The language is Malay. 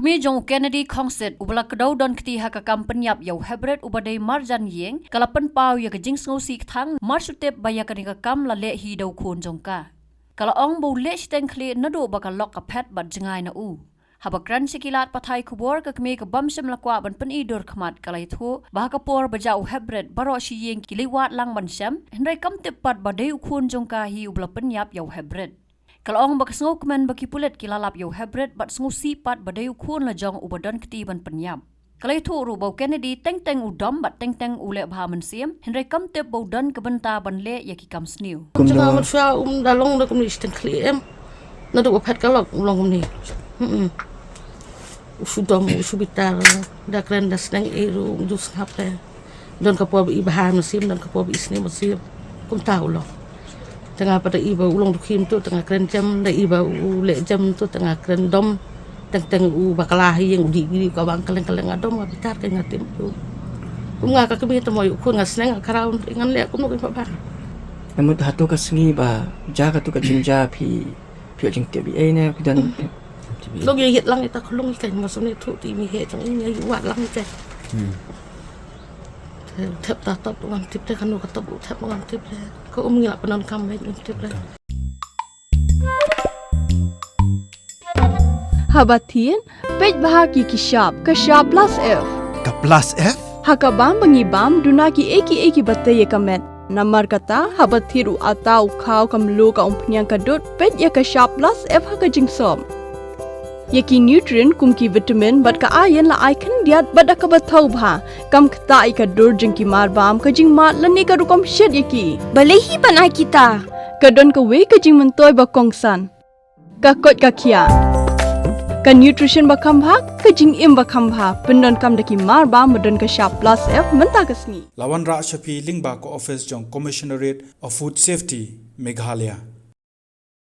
Kmie jong Kennedy Concert ubala kedau don ketiha ka kampanyap yau hebret ubadai marjan yeng kalapan pau ya kejing sngosi thang marsutep baya kanika kam la le hi dau khon jongka. Kala ong bo le Shiteng Khlieh Naduh bakal lok ka Phet bat jengai na u. Habakran sikilat pathai kubor ka Kmie ka bamsem lakwa ban pen idur khmat kalai thu bahaka por bajau hebret baro shi yeng kiliwat lang bansam hendrai kam tepat badai u khon jongka hi ubala penyap yau hebret. Kalau orang bakasngau kemen baki pulet kilalap yau hebret bat sngu sipat badai ukun la jong ubadan ketiban penyap. Kalau itu bau Kennedy teng udam bat teng ule bha mensiam hendrai kam tep bau dan kebenta ban le yaki kam Sniew. Jangan manusia dalong dah kami Shiteng Khlieh Naduh Phet kalok ulong kami. Usudom usubitar dah keren dah Sniew eru dus ngape. Dan kapua ibah mensiam dan kapua Sniew mensiam. Kum tahu loh. Tengah pada iba ulong dukim tu tengah keren jam dah iba ule jam tu tengah keren dom teng bakalahi yang di kawang kaleng adom habitar ke ngatim tu unga ka kemi to moy ku ngasneng karaun ngan le ku no ka ba namut hatu ka sngi ba jaga tu ka jinja phi jing te bi ne ku dan lo ye hit lang ita khulung ka ma sone thu ti mi he tang ni wat lang te thep ta top ngan tip te kanu ka top thep ngan tip le ko ngila panon kam he tip le Habatin, pej bahagi kishap, kashap plus F. Ka plus F? Hakabam bangibam dunaki eki bataya kamet. Namar kata habathiru atau kau kamlu ka umpnyang kadut pej ya kashap plus F haka jingsom. Yaki nutrient kumki vitamin bat ka ayan la icon diat bat ka bathau bha kam kta ka dur jingki marbam ka jingmat lani ka rukom shed yaki. Balehi panai kita. Kadon ka we ka jing mentoy ba kongsan. Ka kot ka kia. Ka nutrition bakam bha ka jing im bakam bha pendon kam daki marba modon ka sharp plus F menta ka sngi Lawan Ra Shafi Lingba ko office jong Commissionerate of Food Safety Meghalaya